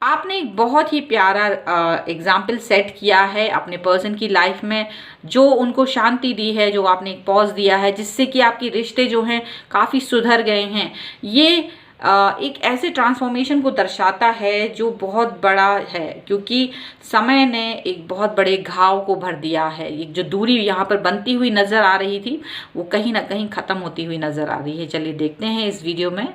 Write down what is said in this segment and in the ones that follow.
आपने एक बहुत ही प्यारा एग्जाम्पल सेट किया है अपने पर्सन की लाइफ में, जो उनको शांति दी है, जो आपने एक पॉज दिया है जिससे कि आपके रिश्ते जो हैं काफ़ी सुधर गए हैं। ये एक ऐसे ट्रांसफॉर्मेशन को दर्शाता है जो बहुत बड़ा है, क्योंकि समय ने एक बहुत बड़े घाव को भर दिया है। एक जो दूरी यहाँ पर बनती हुई नज़र आ रही थी वो कहीं ना कहीं ख़त्म होती हुई नज़र आ रही है। चलिए देखते हैं इस वीडियो में।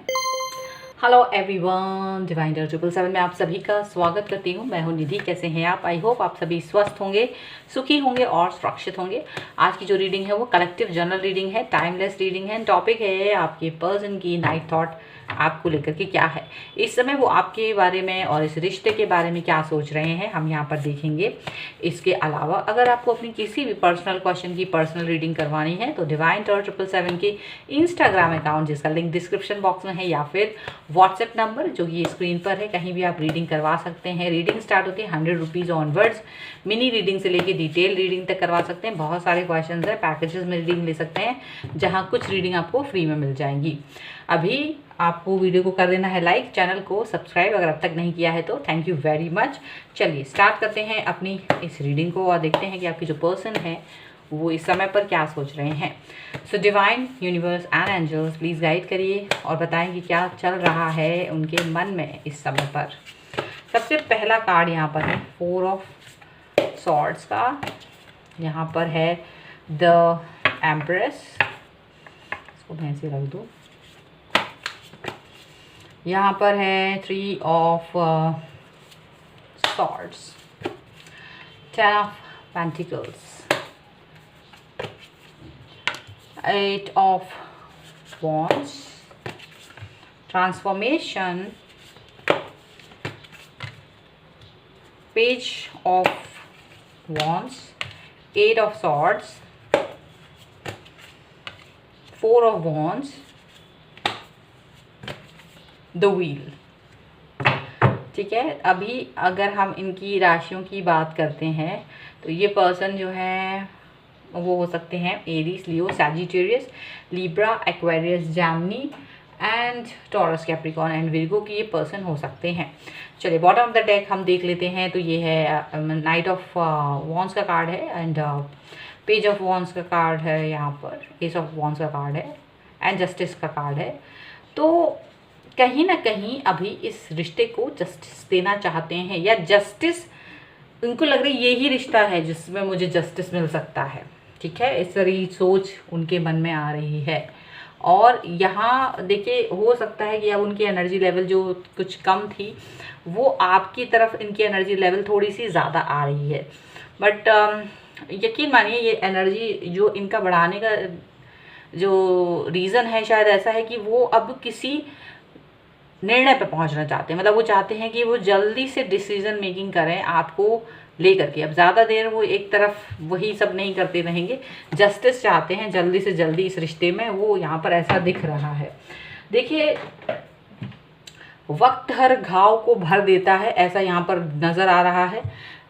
हेलो एवरीवन, डिवाइन 777 में आप सभी का स्वागत करती हूँ। मैं हूँ निधि। कैसे हैं आप? आई होप आप सभी स्वस्थ होंगे, सुखी होंगे और सुरक्षित होंगे। आज की जो रीडिंग है वो कलेक्टिव जनरल रीडिंग है, टाइमलेस रीडिंग है। टॉपिक है आपके पर्सन की नाइट थॉट आपको लेकर के क्या है इस समय, वो आपके बारे में और इस रिश्ते के बारे में क्या सोच रहे हैं, हम यहाँ पर देखेंगे। इसके अलावा अगर आपको अपनी किसी भी पर्सनल क्वेश्चन की पर्सनल रीडिंग करवानी है तो डिवाइन 777 के इंस्टाग्राम अकाउंट, जिसका लिंक डिस्क्रिप्शन बॉक्स में है, या फिर व्हाट्सएप नंबर जो कि स्क्रीन पर है, कहीं भी आप रीडिंग करवा सकते हैं। रीडिंग स्टार्ट होती है 100 रुपीज़ ऑनवर्ड्स। मिनी रीडिंग से लेके डिटेल रीडिंग तक करवा सकते हैं। बहुत सारे क्वेश्चन है, पैकेजेस में रीडिंग ले सकते हैं जहाँ कुछ रीडिंग आपको फ्री में मिल जाएंगी। अभी आपको वीडियो को कर देना है लाइक, चैनल को सब्सक्राइब अगर अब तक नहीं किया है तो। Thank you very much. चलिए स्टार्ट करते हैं अपनी इस रीडिंग को और देखते हैं कि आपकी जो पर्सन है वो इस समय पर क्या सोच रहे हैं। So divine, universe and angels please guide करिए और बताएं कि क्या चल रहा है उनके मन में इस समय पर। सबसे पहला कार्ड यहाँ पर है 4 ऑफ सॉर्ड्स का। यहाँ पर है द एम्प्रेस। इसको मैं ऐसे रख दूँ। यहाँ पर है 3 of swords, 10 of pentacles, 8 of wands, transformation, page of wands, 8 of swords, 4 of wands, the wheel। ठीक है, अभी अगर हम इनकी राशियों की बात करते हैं तो ये पर्सन जो है वो हो सकते हैं Aries, Leo, Sagittarius, Libra, Aquarius, Jaimini and taurus, Capricorn and Virgo की ये पर्सन हो सकते हैं। चलिए बॉटम ऑफ द डेक हम देख लेते हैं। तो ये है नाइट ऑफ वॉन्स का कार्ड है एंड पेज ऑफ वॉन्स का कार्ड है, यहाँ पर एस ऑफ वॉन्स का कार्ड है एंड जस्टिस का कार्ड है। तो कहीं ना कहीं अभी इस रिश्ते को जस्टिस देना चाहते हैं, या जस्टिस उनको लग रही यही रिश्ता है जिसमें मुझे जस्टिस मिल सकता है। ठीक है, इस तरह सोच उनके मन में आ रही है। और यहाँ देखिए, हो सकता है कि अब उनकी एनर्जी लेवल जो कुछ कम थी वो आपकी तरफ इनकी एनर्जी लेवल थोड़ी सी ज़्यादा आ रही है। बट यकीन मानिए ये एनर्जी जो इनका बढ़ाने का जो रीज़न है शायद ऐसा है कि वो अब किसी निर्णय पे पहुंचना चाहते हैं। मतलब वो चाहते हैं कि वो जल्दी से डिसीजन मेकिंग करें आपको लेकर के। अब ज़्यादा देर वो एक तरफ वही सब नहीं करते रहेंगे, जस्टिस चाहते हैं जल्दी से जल्दी इस रिश्ते में, वो यहाँ पर ऐसा दिख रहा है। देखिए, वक्त हर घाव को भर देता है, ऐसा यहाँ पर नज़र आ रहा है।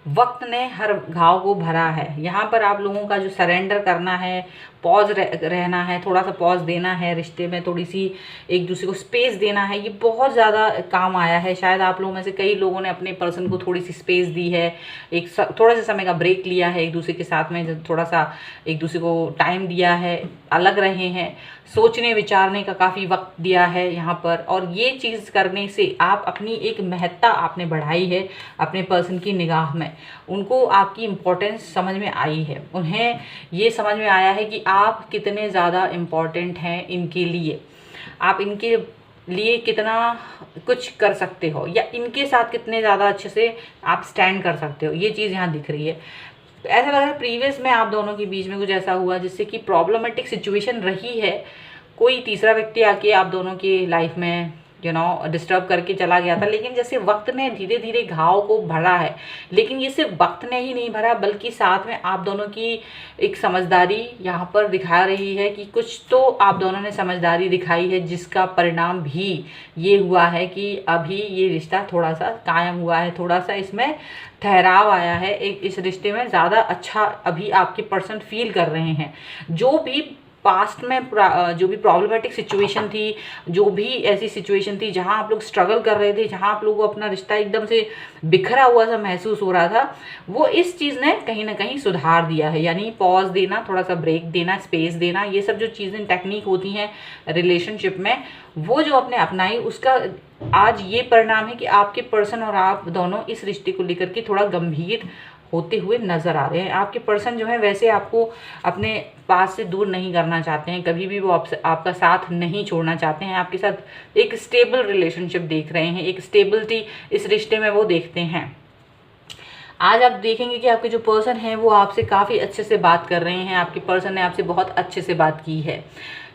वक्त ने हर घाव को भरा है। यहाँ पर आप लोगों का जो सरेंडर करना है, पॉज रहना है, थोड़ा सा पॉज देना है रिश्ते में, थोड़ी सी एक दूसरे को स्पेस देना है, ये बहुत ज़्यादा काम आया है। शायद आप लोगों में से कई लोगों ने अपने पर्सन को थोड़ी सी स्पेस दी है, थोड़ा सा समय का ब्रेक लिया है, एक दूसरे के साथ में थोड़ा सा एक दूसरे को टाइम दिया है, अलग रहे हैं, सोचने विचारने का काफ़ी वक्त दिया है यहाँ पर। और ये चीज़ करने से आप अपनी एक महत्ता आपने बढ़ाई है अपने पर्सन की निगाह में। उनको आपकी इम्पोर्टेंस समझ में आई है, उन्हें ये समझ में आया है कि आप कितने ज़्यादा इम्पोर्टेंट हैं इनके लिए, आप इनके लिए कितना कुछ कर सकते हो, या इनके साथ कितने ज़्यादा अच्छे से आप स्टैंड कर सकते हो। ये चीज़ यहाँ दिख रही है। ऐसा लग रहा है प्रीवियस में आप दोनों के बीच में कुछ ऐसा हुआ जिससे कि प्रॉब्लमेटिक सिचुएशन रही है। कोई तीसरा व्यक्ति आके आप दोनों की लाइफ में डिस्टर्ब करके चला गया था, लेकिन जैसे वक्त ने धीरे धीरे घाव को भरा है। लेकिन ये सिर्फ वक्त ने ही नहीं भरा, बल्कि साथ में आप दोनों की एक समझदारी यहाँ पर दिखा रही है कि कुछ तो आप दोनों ने समझदारी दिखाई है, जिसका परिणाम भी ये हुआ है कि अभी ये रिश्ता थोड़ा सा कायम हुआ है, थोड़ा सा इसमें ठहराव आया है। एक इस रिश्ते में ज़्यादा अच्छा अभी आपके पर्सन फील कर रहे हैं। जो भी पास्ट में जो भी प्रॉब्लमेटिक सिचुएशन थी, जो भी ऐसी सिचुएशन थी जहाँ आप लोग स्ट्रगल कर रहे थे, जहाँ आप लोगों को अपना रिश्ता एकदम से बिखरा हुआ सा महसूस हो रहा था, वो इस चीज़ ने कहीं ना कहीं सुधार दिया है। यानी पॉज देना, थोड़ा सा ब्रेक देना, स्पेस देना, ये सब जो चीज़ें टेक्निक होती हैं रिलेशनशिप में, वो जो आपने अपनाई, उसका आज ये परिणाम है कि आपके पर्सन और आप दोनों इस रिश्ते को लेकर के थोड़ा गंभीर होते हुए नज़र आ रहे हैं। आपके पर्सन जो है वैसे आपको अपने पास से दूर नहीं करना चाहते हैं, कभी भी वो आपसे आपका साथ नहीं छोड़ना चाहते हैं। आपके साथ एक स्टेबल रिलेशनशिप देख रहे हैं, एक स्टेबिलिटी इस रिश्ते में वो देखते हैं। आज आप देखेंगे कि आपके जो पर्सन है वो आपसे काफ़ी अच्छे से बात कर रहे हैं, आपके पर्सन ने आपसे बहुत अच्छे से बात की है,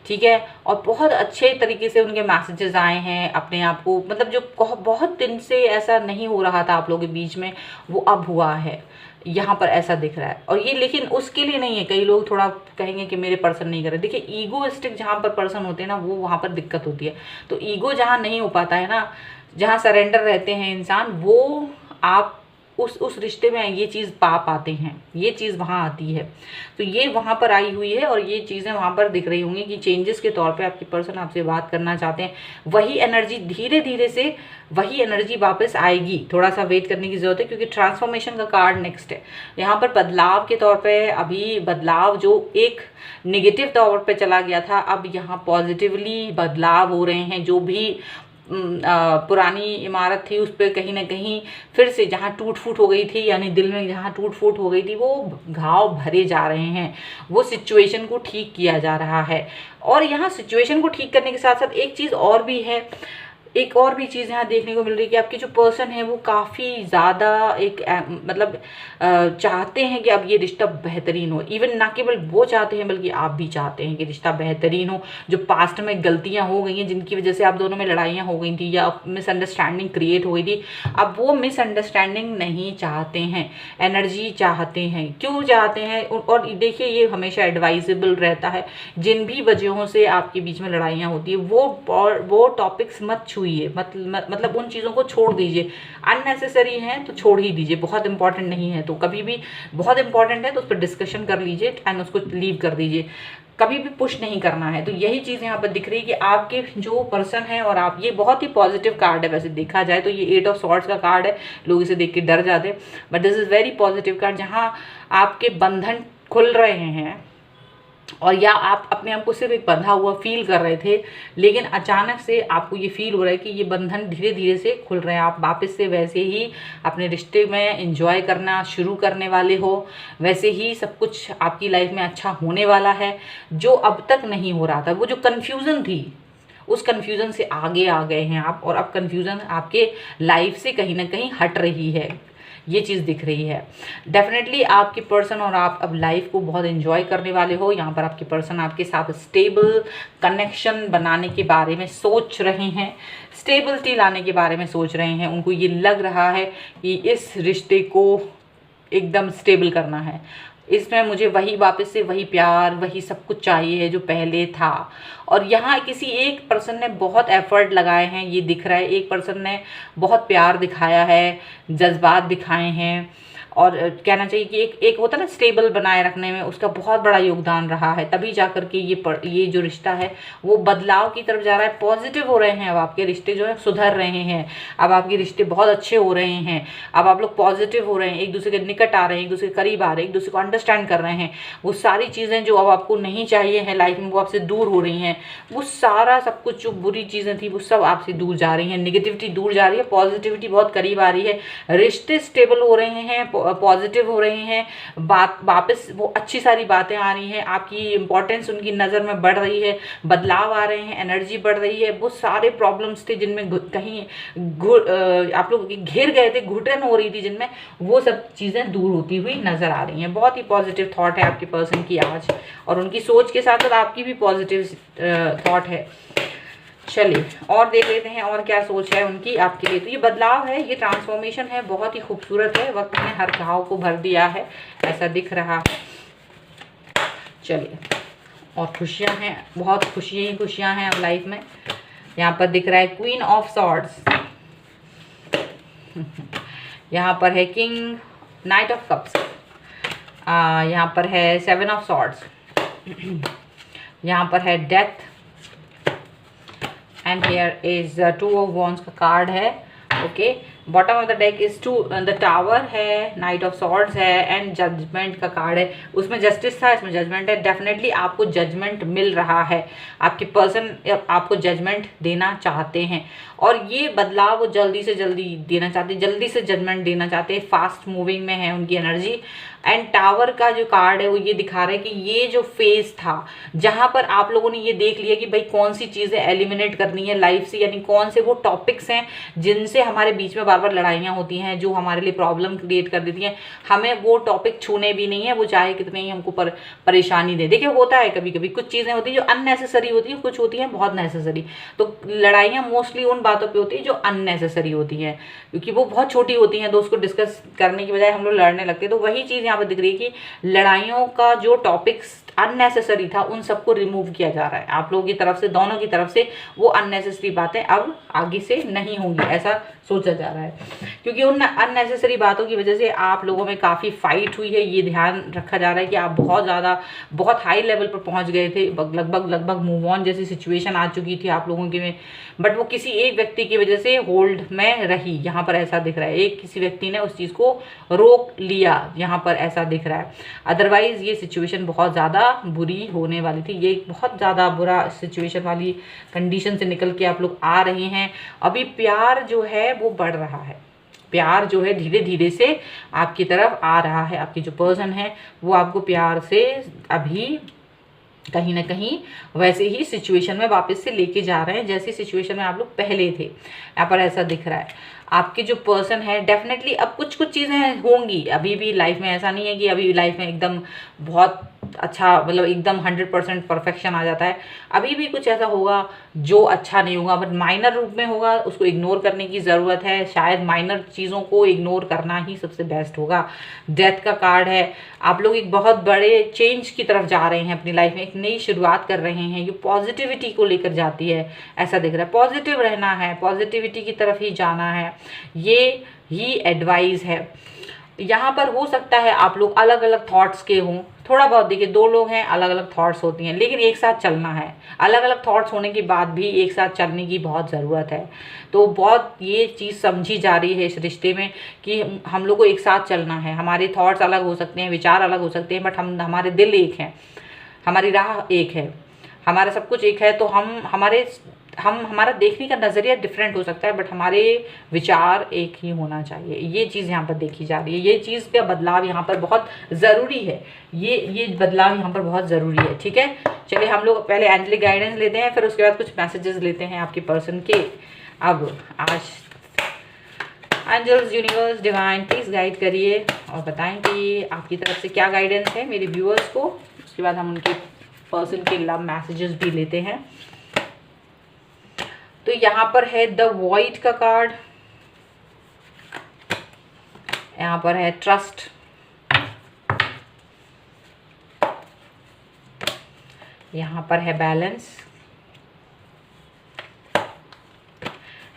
ठीक है, और बहुत अच्छे तरीके से उनके मैसेजेस आए हैं अपने आप को, मतलब जो बहुत दिन से ऐसा नहीं हो रहा था आप लोगों के बीच में, वो अब हुआ है, यहाँ पर ऐसा दिख रहा है। और ये लेकिन उसके लिए नहीं है, कई लोग थोड़ा कहेंगे कि मेरे पर्सन नहीं कर रहे। देखिए, ईगोइस्टिक जहाँ पर पर्सन होते हैं ना, वो वहाँ पर दिक्कत होती है। तो ईगो जहाँ नहीं हो पाता है ना, जहाँ सरेंडर रहते हैं इंसान, वो आप उस रिश्ते में ये चीज़ पा पाते हैं, ये चीज़ वहाँ आती है। तो ये वहाँ पर आई हुई है और ये चीज़ें वहाँ पर दिख रही होंगी कि चेंजेस के तौर पे आपके पर्सन आपसे बात करना चाहते हैं। वही एनर्जी धीरे धीरे से वही एनर्जी वापस आएगी, थोड़ा सा वेट करने की ज़रूरत है, क्योंकि ट्रांसफॉर्मेशन का कार्ड नेक्स्ट है। यहाँ पर बदलाव के तौर पे अभी बदलाव जो एक नेगेटिव तौर पे चला गया था, अब यहाँ पॉजिटिवली बदलाव हो रहे हैं। जो भी पुरानी इमारत थी उस पर कहीं ना कहीं फिर से जहाँ टूट फूट हो गई थी, यानी दिल में जहाँ टूट फूट हो गई थी, वो घाव भरे जा रहे हैं, वो सिचुएशन को ठीक किया जा रहा है। और यहाँ सिचुएशन को ठीक करने के साथ साथ एक चीज़ और भी है, एक और भी चीज़ यहाँ देखने को मिल रही है कि आपके जो पर्सन है वो काफ़ी ज़्यादा एक मतलब चाहते हैं कि अब ये रिश्ता बेहतरीन हो। इवन ना केवल वो चाहते हैं बल्कि आप भी चाहते हैं कि रिश्ता बेहतरीन हो। जो पास्ट में गलतियाँ हो गई हैं, जिनकी वजह से आप दोनों में लड़ाइयाँ हो गई थी या मिसअंडरस्टैंडिंग क्रिएट हो गई थी, अब वो मिसअंडरस्टैंडिंग नहीं चाहते हैं, एनर्जी चाहते हैं। क्यों चाहते हैं? और देखिए, ये हमेशा एडवाइजेबल रहता है, जिन भी वजहों से आपके बीच में लड़ाइयाँ होती है वो टॉपिक्स मत छूइए, मतलब उन चीज़ों को छोड़ दीजिए। अननेसेसरी हैं तो छोड़ ही दीजिए, बहुत इंपॉर्टेंट नहीं है तो कभी भी, बहुत इंपॉर्टेंट है तो उस पर डिस्कशन कर लीजिए एंड उसको लीव कर दीजिए, कभी भी पुश नहीं करना है। तो यही चीज़ यहाँ पर दिख रही है कि आपके जो पर्सन है और आप, ये बहुत ही पॉजिटिव कार्ड है। वैसे देखा जाए तो ये 8 ऑफ सॉर्ड्स का कार्ड है, लोग इसे देख के डर जाते हैं, but this is very positive card, जहाँ आपके बंधन खुल रहे हैं और या आप अपने आप को सिर्फ एक बंधा हुआ फील कर रहे थे, लेकिन अचानक से आपको ये फील हो रहा है कि ये बंधन धीरे धीरे से खुल रहे हैं। आप वापस से वैसे ही अपने रिश्ते में एंजॉय करना शुरू करने वाले हो, वैसे ही सब कुछ आपकी लाइफ में अच्छा होने वाला है। जो अब तक नहीं हो रहा था, वो जो कन्फ्यूज़न थी, उस कन्फ्यूज़न से आगे आ गए हैं आप, और अब कन्फ्यूज़न आपके लाइफ से कहीं ना कहीं हट रही है, ये चीज़ दिख रही है। डेफिनेटली आपके पर्सन और आप अब लाइफ को बहुत एंजॉय करने वाले हो। यहाँ पर आपके पर्सन आपके साथ स्टेबल कनेक्शन बनाने के बारे में सोच रहे हैं, स्टेबिलिटी लाने के बारे में सोच रहे हैं। उनको ये लग रहा है कि इस रिश्ते को एकदम स्टेबल करना है, इसमें मुझे वही वापस से वही प्यार, वही सब कुछ चाहिए जो पहले था। और यहाँ किसी एक पर्सन ने बहुत एफर्ट लगाए हैं, ये दिख रहा है। एक पर्सन ने बहुत प्यार दिखाया है, जज्बात दिखाए हैं, और कहना चाहिए कि एक होता है ना स्टेबल बनाए रखने में, उसका बहुत बड़ा योगदान रहा है। तभी जा कर के ये जो रिश्ता है वो बदलाव की तरफ जा रहा है, पॉजिटिव हो रहे हैं। अब आपके रिश्ते जो है सुधर रहे हैं, अब आपके रिश्ते बहुत अच्छे हो रहे हैं, अब आप लोग पॉजिटिव हो रहे हैं, एक दूसरे के निकट आ रहे हैं, एक दूसरे के करीब आ रहे हैं, एक दूसरे को अंडरस्टैंड कर रहे हैं। वो सारी चीज़ें जो अब आपको नहीं चाहिए हैं लाइफ में, वो आपसे दूर हो रही हैं। वो सारा सब कुछ जो बुरी चीज़ें थी वो सब आपसे दूर जा रही हैं, नेगेटिविटी दूर जा रही है, पॉजिटिविटी बहुत करीब आ रही है, रिश्ते स्टेबल हो रहे हैं, पॉजिटिव हो रहे हैं, बात वापस वो अच्छी सारी बातें आ रही हैं, आपकी इंपॉर्टेंस उनकी नज़र में बढ़ रही है, बदलाव आ रहे हैं, एनर्जी बढ़ रही है। वो सारे प्रॉब्लम्स थे जिनमें कहीं आप लोग घिर गए थे, घुटन हो रही थी जिनमें, वो सब चीज़ें दूर होती हुई नज़र आ रही हैं। बहुत ही पॉजिटिव थॉट है आपके पर्सन की आज, और उनकी सोच के साथ साथ आपकी भी पॉजिटिव थॉट है। चलिए और देख लेते हैं और क्या सोच है उनकी आपके लिए। तो ये बदलाव है, ये ट्रांसफॉर्मेशन है, बहुत ही खूबसूरत है। वक्त ने हर घाव को भर दिया है, ऐसा दिख रहा है। चलिए, और खुशियां हैं, बहुत खुशियां ही खुशियां हैं अब लाइफ में। यहाँ पर दिख रहा है क्वीन ऑफ सॉर्ड्स, यहाँ पर है किंग, नाइट ऑफ कप्स, यहाँ पर है 7 ऑफ सॉर्ड्स, यहाँ पर है death, and here is 2 of wands का कार्ड है। Okay, bottom of the deck is the tower है, नाइट ऑफ सॉर्ड्स है, एंड जजमेंट का कार्ड है। उसमें जस्टिस था, इसमें जजमेंट है। डेफिनेटली आपको जजमेंट मिल रहा है, आपके पर्सन आपको जजमेंट देना चाहते हैं, और ये बदलाव वो जल्दी से जल्दी देना चाहते हैं, जल्दी से जजमेंट देना चाहते हैं। फास्ट मूविंग में है उनकी एनर्जी। एंड टावर का जो कार्ड है वो ये दिखा रहा है कि ये जो फेज था जहां पर आप लोगों ने ये देख लिया कि भाई कौन सी चीज़ें एलिमिनेट करनी है लाइफ से, यानी कौन से वो टॉपिक्स हैं जिनसे हमारे बीच में बार बार लड़ाइयाँ होती हैं, जो हमारे लिए प्रॉब्लम क्रिएट कर देती हैं। हमें वो टॉपिक छूने भी नहीं है, वो चाहे कितने ही हमको परेशानी दे। देखिए होता है कभी कभी कुछ चीज़ें होती हैं जो अननेसेसरी होती हैं, कुछ होती हैं बहुत नेसेसरी। तो लड़ाइयाँ मोस्टली उन बातों पर होती है जो अननेसेसरी होती हैं, क्योंकि वो बहुत छोटी होती हैं, तो उसको डिस्कस करने की बजाय हम लोग लड़ने लगते हैं। तो वही चीज़ यहाँ पर दिख रही है कि लड़ाइयों का जो टॉपिक्स अननेसेसरी था उन सबको रिमूव किया जा रहा है आप लोगों की तरफ से, दोनों की तरफ से। वो अननेसेसरी बातें अब आगे से नहीं होंगी, ऐसा सोचा जा रहा है, क्योंकि उन अननेसेसरी बातों की वजह से आप लोगों में काफ़ी फाइट हुई है। ये ध्यान रखा जा रहा है कि आप बहुत ज़्यादा बहुत हाई लेवल पर पहुंच गए थे, लगभग मूव ऑन जैसी सिचुएशन आ चुकी थी आप लोगों के में, बट वो किसी एक व्यक्ति की वजह से होल्ड में रही। यहाँ पर ऐसा दिख रहा है किसी व्यक्ति ने उस चीज़ को रोक लिया, यहाँ पर ऐसा दिख रहा है। अदरवाइज ये सिचुएशन बहुत ज़्यादा बुरी होने वाली थी, ये बहुत ज़्यादा बुरा सिचुएशन वाली कंडीशन से निकल के आप लोग आ रहे हैं। अभी प्यार जो है वो बढ़ रहा है, प्यार जो है धीरे धीरे से आपकी तरफ आ रहा है। आपकी जो पर्सन है वो आपको प्यार से अभी कहीं ना कहीं वैसे ही सिचुएशन में वापस से लेके जा रहे हैं जैसी सिचुएशन में आप लोग पहले थे। यहाँ पर ऐसा दिख रहा है आपके जो पर्सन है डेफिनेटली अब कुछ चीज़ें होंगी अभी भी लाइफ में। ऐसा नहीं है कि अभी लाइफ में एकदम बहुत अच्छा मतलब एकदम 100% परफेक्शन आ जाता है। अभी भी कुछ ऐसा होगा जो अच्छा नहीं होगा, बट माइनर रूप में होगा, उसको इग्नोर करने की ज़रूरत है। शायद माइनर चीज़ों को इग्नोर करना ही सबसे बेस्ट होगा। डेथ का कार्ड है, आप लोग एक बहुत बड़े चेंज की तरफ जा रहे हैं अपनी लाइफ में, एक नई शुरुआत कर रहे हैं। ये पॉजिटिविटी को लेकर जाती है, ऐसा दिख रहा है। पॉजिटिव रहना है, पॉजिटिविटी की तरफ ही जाना है, ये ही एडवाइस है। यहाँ पर हो सकता है आप लोग अलग अलग थॉट्स के हों, थोड़ा बहुत। देखिए 2 लोग हैं, अलग अलग थॉट्स होती हैं, लेकिन एक साथ चलना है। अलग अलग थॉट्स होने के बाद भी एक साथ चलने की बहुत ज़रूरत है। तो बहुत ये चीज़ समझी जा रही है इस रिश्ते में कि हम लोग को एक साथ चलना है। हमारे थॉट्स अलग हो सकते हैं, विचार अलग हो सकते हैं, बट हमारे दिल एक हैं, हमारी राह एक है, हमारा सब कुछ एक है। तो हमारा देखने का नज़रिया डिफरेंट हो सकता है, बट हमारे विचार एक ही होना चाहिए। ये चीज़ यहाँ पर देखी जा रही है। ये चीज़ का बदलाव यहाँ पर बहुत ज़रूरी है। ये बदलाव यहाँ पर बहुत ज़रूरी है। ठीक है, चलिए हम लोग पहले एंजेलिक गाइडेंस लेते हैं, फिर उसके बाद कुछ मैसेजेस लेते हैं आपके पर्सन के। अब आज angels, universe, divine please guide करिए और बताएं कि आपकी तरफ से क्या गाइडेंस है मेरे व्यूअर्स को। उसके बाद हम उनके पर्सन के लव मैसेजेस भी लेते हैं। तो यहाँ पर है द वॉइड का कार्ड, यहाँ पर है ट्रस्ट, यहाँ पर है balance,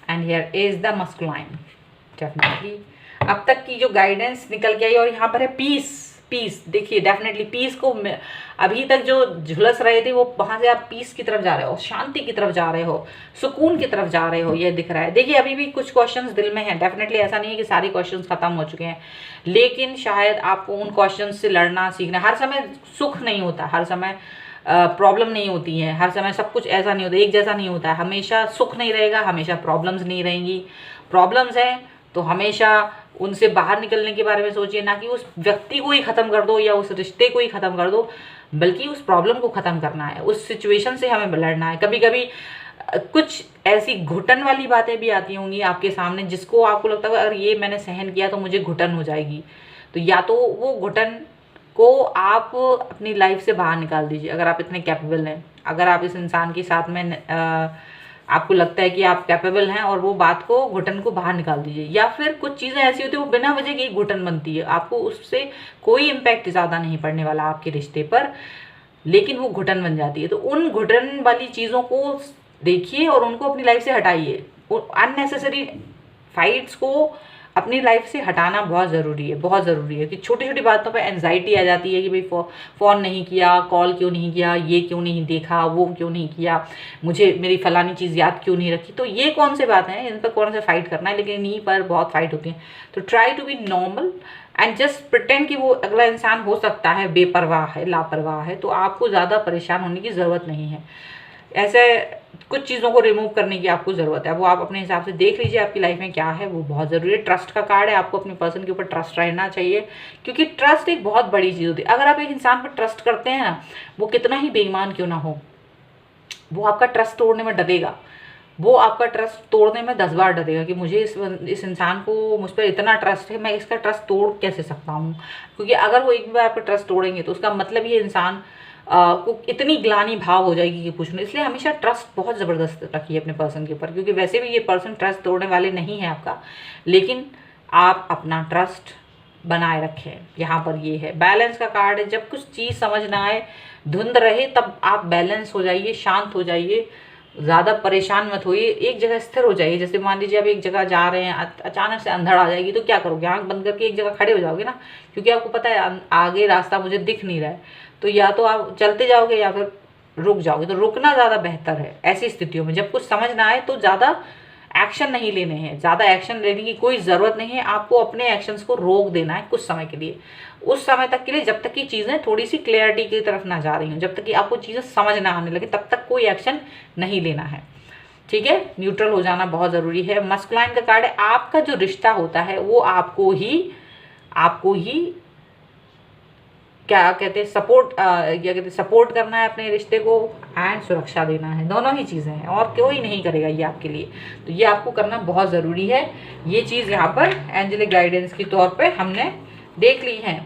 and here is the masculine. Definitely अब तक की जो गाइडेंस निकल के आई, और यहाँ पर है पीस। देखिए डेफिनेटली पीस को अभी तक जो झुलस रहे थे वो वहाँ से आप पीस की तरफ जा रहे हो, शांति की तरफ जा रहे हो, सुकून की तरफ जा रहे हो, ये दिख रहा है। देखिए अभी भी कुछ क्वेश्चंस दिल में हैं, डेफिनेटली ऐसा नहीं है कि सारे क्वेश्चंस खत्म हो चुके हैं, लेकिन शायद आपको उन क्वेश्चंस से लड़ना सीखना। हर समय सुख नहीं होता, हर समय प्रॉब्लम नहीं होती है, हर समय सब कुछ ऐसा नहीं होता, एक जैसा नहीं होता है। हमेशा सुख नहीं रहेगा, हमेशा प्रॉब्लम्स नहीं रहेंगी। प्रॉब्लम्स हैं तो हमेशा उनसे बाहर निकलने के बारे में सोचिए, ना कि उस व्यक्ति को ही ख़त्म कर दो या उस रिश्ते को ही ख़त्म कर दो, बल्कि उस प्रॉब्लम को ख़त्म करना है, उस सिचुएशन से हमें लड़ना है। कभी कभी कुछ ऐसी घुटन वाली बातें भी आती होंगी आपके सामने, जिसको आपको लगता है अगर ये मैंने सहन किया तो मुझे घुटन हो जाएगी। तो या तो वो घुटन को आप अपनी लाइफ से बाहर निकाल दीजिए, अगर आप इतने कैपेबल हैं, अगर आप इस इंसान के साथ में आपको लगता है कि आप कैपेबल हैं, और वो बात को घुटन को बाहर निकाल दीजिए। या फिर कुछ चीज़ें ऐसी होती है वो बिना वजह की घुटन बनती है, आपको उससे कोई इम्पैक्ट ज़्यादा नहीं पड़ने वाला आपके रिश्ते पर, लेकिन वो घुटन बन जाती है। तो उन घुटन वाली चीज़ों को देखिए और उनको अपनी लाइफ से हटाइए। अननेसेसरी फाइट्स को अपनी लाइफ से हटाना बहुत ज़रूरी है, बहुत ज़रूरी है। कि छोटी छोटी बातों पे एंजाइटी आ जाती है कि भाई फ़ोन नहीं किया, कॉल क्यों नहीं किया, ये क्यों नहीं देखा, वो क्यों नहीं किया, मुझे मेरी फलानी चीज़ याद क्यों नहीं रखी। तो ये कौन से बातें हैं, इन पर कौन से फाइट करना है, लेकिन इन्हीं पर बहुत फाइट होती है। तो try to be normal and just pretend कि वो अगला इंसान हो सकता है बेपरवाह है, लापरवाह है, तो आपको ज़्यादा परेशान होने की ज़रूरत नहीं है। ऐसे कुछ चीज़ों को रिमूव करने की आपको ज़रूरत है, वो आप अपने हिसाब से देख लीजिए आपकी लाइफ में क्या है, वो बहुत ज़रूरी है। ट्रस्ट का कार्ड है, आपको अपने पर्सन के ऊपर ट्रस्ट रहना चाहिए, क्योंकि ट्रस्ट एक बहुत बड़ी चीज़ होती है। अगर आप एक इंसान पर ट्रस्ट करते हैं ना, वो कितना ही बेईमान क्यों ना हो, वो आपका ट्रस्ट तोड़ने में डरेगा, वो आपका ट्रस्ट तोड़ने में 10 बार डरेगा कि मुझे इस इंसान को मुझ पर इतना ट्रस्ट है, मैं इसका ट्रस्ट तोड़ कैसे सकता हूँ। क्योंकि अगर वो एक बार आपका ट्रस्ट तोड़ेंगे तो उसका मतलब ये इंसान को इतनी ग्लानि भाव हो जाएगी कि कुछ नहीं। इसलिए हमेशा ट्रस्ट बहुत ज़बरदस्त रखिए अपने पर्सन के ऊपर, क्योंकि वैसे भी ये पर्सन ट्रस्ट तोड़ने वाले नहीं है आपका, लेकिन आप अपना ट्रस्ट बनाए रखें। यहाँ पर ये है बैलेंस का कार्ड है। जब कुछ चीज़ समझ ना आए, धुंध रहे, तब आप बैलेंस हो जाइए, शांत हो जाइए, ज़्यादा परेशान मत होइए, एक जगह स्थिर हो जाइए। जैसे मान लीजिए आप एक जगह जा रहे हैं, अचानक से अंधड़ आ जाएगी तो क्या करोगे, आंख बंद करके एक जगह खड़े हो जाओगे ना, क्योंकि आपको पता है आगे रास्ता मुझे दिख नहीं रहा है। तो या तो आप चलते जाओगे या फिर रुक जाओगे। तो रुकना ज़्यादा बेहतर है ऐसी स्थितियों में। जब कुछ समझ ना आए तो ज़्यादा एक्शन नहीं लेने हैं, ज़्यादा एक्शन लेने की कोई ज़रूरत नहीं है। आपको अपने एक्शंस को रोक देना है कुछ समय के लिए, उस समय तक के लिए जब तक कि चीज़ें थोड़ी सी क्लियरिटी की तरफ ना जा रही हों, जब तक कि आपको चीज़ें समझ ना आने लगे, तब तक कोई एक्शन नहीं लेना है। ठीक है, न्यूट्रल हो जाना बहुत ज़रूरी है। मस्कुलाइन का कार्ड है, आपका जो रिश्ता होता है वो आपको ही क्या कहते हैं सपोर्ट करना है अपने रिश्ते को, एंड सुरक्षा देना है। दोनों ही चीज़ें हैं और कोई नहीं करेगा ये आपके लिए। तो ये आपको करना बहुत ज़रूरी है। ये चीज़ यहाँ पर एंजेलिक गाइडेंस के तौर पे हमने देख ली है।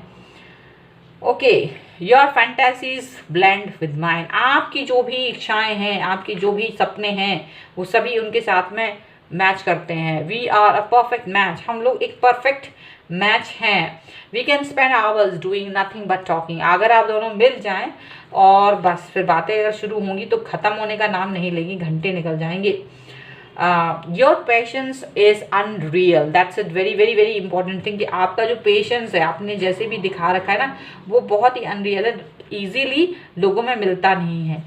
Okay, your fantasies blend with mine. आपकी जो भी इच्छाएं हैं, आपकी जो भी सपने हैं, वो सभी उनके साथ में मैच करते हैं। We are a perfect match. हम लोग एक परफेक्ट मैच हैं। We can spend hours doing nothing but talking. अगर आप दोनों मिल जाएं और बस फिर बातें अगर शुरू होंगी तो ख़त्म होने का नाम नहीं लेगी, घंटे निकल जाएंगे। Your patience is unreal. That's a very very very important thing कि आपका जो पेशेंस है, आपने जैसे भी दिखा रखा है ना, वो बहुत ही अनरियल है, ईजीली लोगों में मिलता नहीं है।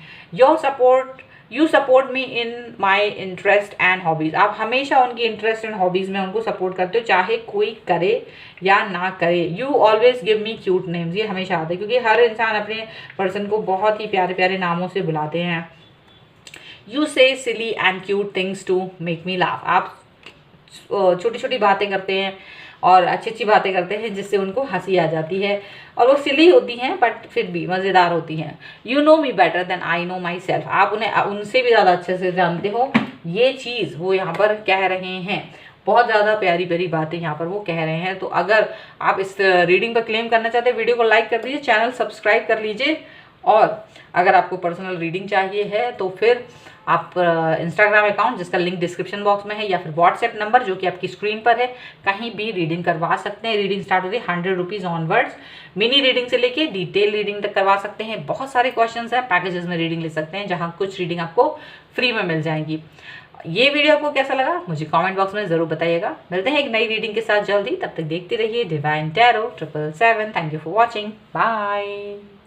You support me in my interest and hobbies. आप हमेशा उनकी इंटरेस्ट एंड हॉबीज़ में उनको सपोर्ट करते हो, चाहे कोई करे या ना करे। You always give me cute names. ये हमेशा आता है, क्योंकि हर इंसान अपने पर्सन को बहुत ही प्यारे प्यारे नामों से बुलाते हैं। You say silly and cute things to make me laugh. आप छोटी छोटी बातें करते हैं और अच्छी अच्छी बातें करते हैं जिससे उनको हंसी आ जाती है, और वो सिली होती हैं बट फिर भी मज़ेदार होती हैं। You know me better than I know myself. आप उन्हें उनसे भी ज़्यादा अच्छे से जानते हो। ये चीज़ वो यहाँ पर कह रहे हैं। बहुत ज़्यादा प्यारी प्यारी बातें यहाँ पर वो कह रहे हैं। तो अगर आप इस रीडिंग पर क्लेम करना चाहते हैं, वीडियो को लाइक कर दीजिए, चैनल सब्सक्राइब कर लीजिए, और अगर आपको पर्सनल रीडिंग चाहिए है तो फिर आप इंस्टाग्राम अकाउंट जिसका लिंक डिस्क्रिप्शन बॉक्स में है, या फिर व्हाट्सएप नंबर जो कि आपकी स्क्रीन पर है, कहीं भी रीडिंग करवा सकते हैं। रीडिंग स्टार्ट होती है 100 रुपीज़ ऑनवर्ड्स। मिनी रीडिंग से लेके डिटेल रीडिंग तक करवा सकते हैं। बहुत सारे क्वेश्चंस हैं, पैकेजेस में रीडिंग ले सकते हैं, जहाँ कुछ रीडिंग आपको फ्री में मिल जाएंगी। ये वीडियो आपको कैसा लगा मुझे कमेंट बॉक्स में ज़रूर बताइएगा। मिलते हैं एक नई रीडिंग के साथ जल्दी, तब तक देखते रहिए divine tarot 777। Thank you for watching, bye.